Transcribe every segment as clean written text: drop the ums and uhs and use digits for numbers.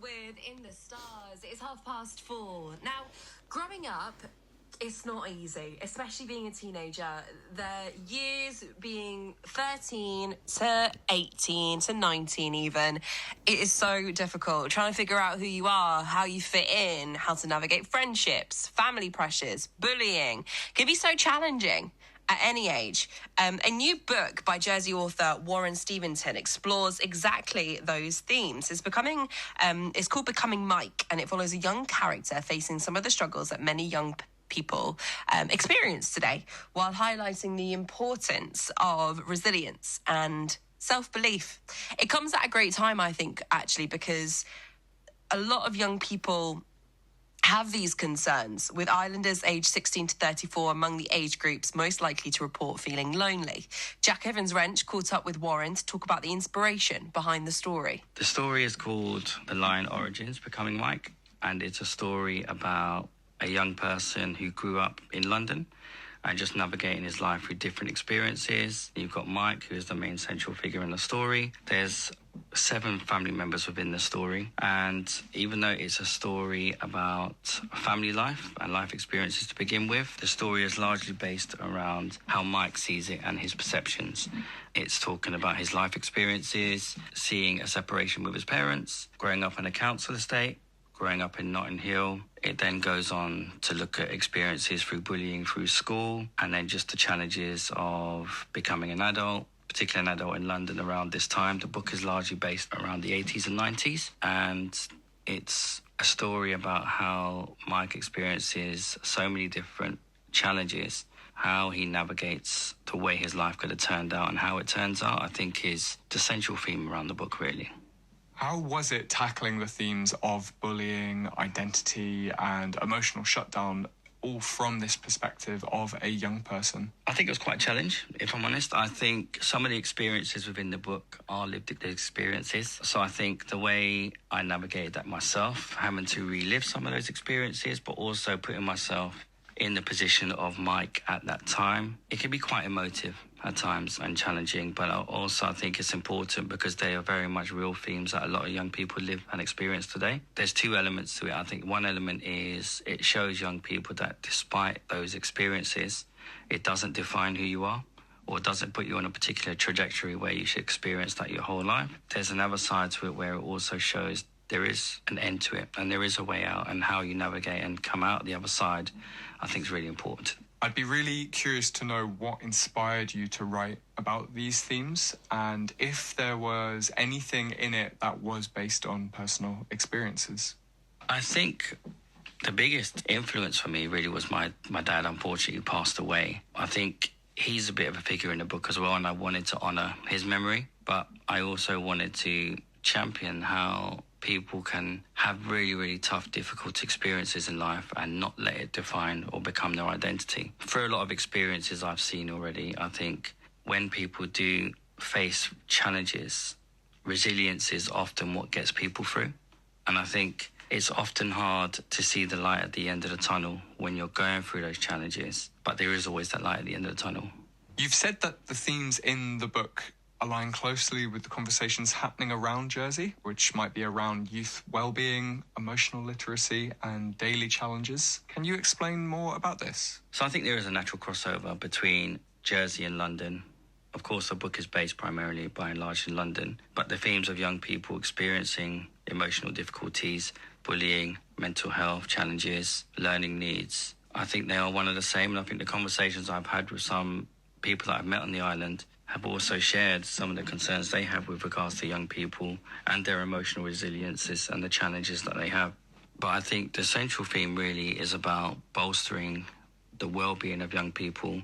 with In the Stars. It's 4:30. Now, growing up, it's not easy, especially being a teenager. The years being 13 to 18 to 19 even, it is so difficult. Trying to figure out who you are, how you fit in, how to navigate friendships, family pressures, bullying. Can be so challenging at any age. A new book by Jersey author Warren Steventon explores exactly those themes. It's called Becoming Mike, and it follows a young character facing some of the struggles that many young people experience today, while highlighting the importance of resilience and self-belief. It comes at a great time, I think, actually, because a lot of young people have these concerns, with Islanders aged 16 to 34 among the age groups most likely to report feeling lonely. Jack Evans-Wrench caught up with Warren to talk about the inspiration behind the story. The story is called The Lion Origins, Becoming Mike, and it's a story about a young person who grew up in London and just navigating his life through different experiences. You've got Mike, who is the main central figure in the story. There's 7 family members within the story, and even though it's a story about family life and life experiences to begin with, the story is largely based around how Mike sees it and his perceptions. It's talking about his life experiences, seeing a separation with his parents, growing up in a council estate, growing up in Notting Hill. It then goes on to look at experiences through bullying through school, and then just the challenges of becoming an adult, particularly an adult in London around this time. The book is largely based around the 80s and 90s, and it's a story about how Mike experiences so many different challenges, how he navigates the way his life could have turned out and how it turns out, I think, is the central theme around the book, really. How was it tackling the themes of bullying, identity, and emotional shutdown, all from this perspective of a young person? I think it was quite a challenge, if I'm honest. I think some of the experiences within the book are lived experiences. So I think the way I navigated that myself, having to relive some of those experiences, but also putting myself in the position of Mike at that time, it can be quite emotive at times and challenging, but also I think it's important because they are very much real themes that a lot of young people live and experience today. There's 2 elements to it. I think one element is it shows young people that despite those experiences, it doesn't define who you are or doesn't put you on a particular trajectory where you should experience that your whole life. There's another side to it where it also shows there is an end to it and there is a way out, and how you navigate and come out the other side, I think, is really important. I'd be really curious to know what inspired you to write about these themes, and if there was anything in it that was based on personal experiences. I think the biggest influence for me really was my dad, unfortunately, who passed away. I think he's a bit of a figure in the book as well, and I wanted to honour his memory, but I also wanted to champion how people can have really, really tough, difficult experiences in life and not let it define or become their identity. Through a lot of experiences I've seen already, I think when people do face challenges, resilience is often what gets people through. And I think it's often hard to see the light at the end of the tunnel when you're going through those challenges, but there is always that light at the end of the tunnel. You've said that the themes in the book align closely with the conversations happening around Jersey, which might be around youth well-being, emotional literacy, and daily challenges. Can you explain more about this? So I think there is a natural crossover between Jersey and London. Of course, the book is based primarily, by and large, in London, but the themes of young people experiencing emotional difficulties, bullying, mental health challenges, learning needs, I think they are one of the same. And I think the conversations I've had with some people that I've met on the island have also shared some of the concerns they have with regards to young people and their emotional resiliences and the challenges that they have. But I think the central theme really is about bolstering the well-being of young people,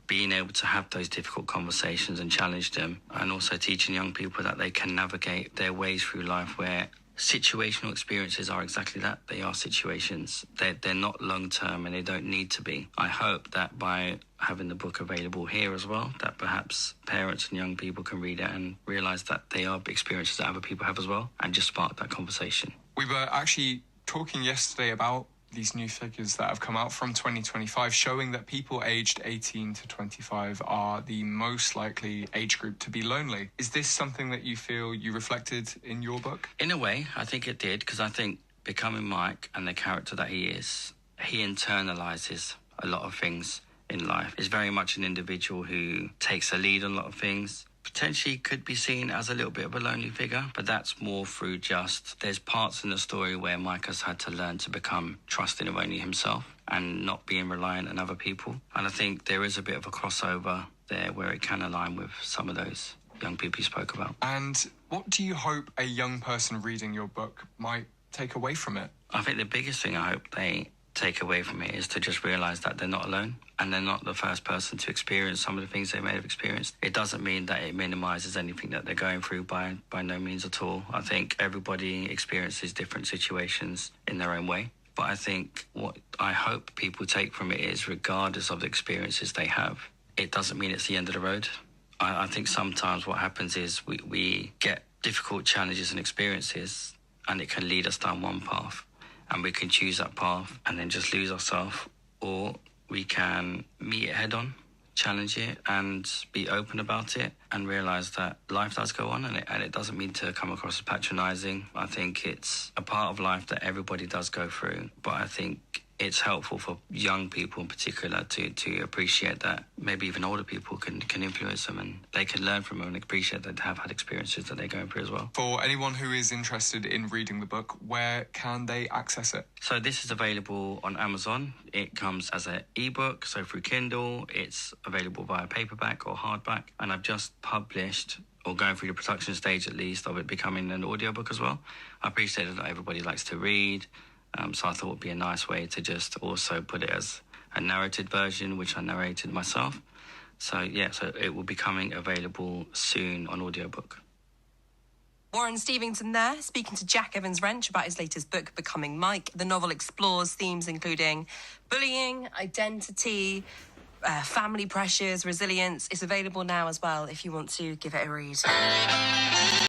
being able to have those difficult conversations and challenge them, and also teaching young people that they can navigate their ways through life where situational experiences are exactly that. They are situations. They're not long-term and they don't need to be. I hope that by having the book available here as well, that perhaps parents and young people can read it and realise that they are experiences that other people have as well, and just spark that conversation. We were actually talking yesterday about these new figures that have come out from 2025 showing that people aged 18 to 25 are the most likely age group to be lonely. Is this something that you feel you reflected in your book? In a way, I think it did, because I think becoming Mike and the character that he is, he internalizes a lot of things in life. He's very much an individual who takes a lead on a lot of things. Potentially could be seen as a little bit of a lonely figure, but that's more through just, there's parts in the story where Mike has had to learn to become trusting of only himself and not being reliant on other people. And I think there is a bit of a crossover there where it can align with some of those young people you spoke about. And what do you hope a young person reading your book might take away from it? I think the biggest thing I hope they take away from it is to just realise that they're not alone and they're not the first person to experience some of the things they may have experienced. It doesn't mean that it minimises anything that they're going through by no means at all. I think everybody experiences different situations in their own way. But I think what I hope people take from it is, regardless of the experiences they have, it doesn't mean it's the end of the road. I think sometimes what happens is we get difficult challenges and experiences and it can lead us down one path. And we can choose that path and then just lose ourselves, or we can meet it head on, challenge it and be open about it and realise that life does go on, and it doesn't mean to come across as patronising. I think it's a part of life that everybody does go through, but I think it's helpful for young people in particular to appreciate that maybe even older people can influence them and they can learn from them and appreciate that they have had experiences that they're going through as well. For anyone who is interested in reading the book, where can they access it? So this is available on Amazon. It comes as an ebook, so through Kindle. It's available via paperback or hardback. And I've just published, or going through the production stage at least, of it becoming an audiobook as well. I appreciate that not everybody likes to read. So I thought it would be a nice way to just also put it as a narrated version, which I narrated myself. So it will be coming available soon on audiobook. Warren Steventon there, speaking to Jack Evans-Wrench about his latest book, Becoming Mike. The novel explores themes including bullying, identity, family pressures, resilience. It's available now as well if you want to give it a read.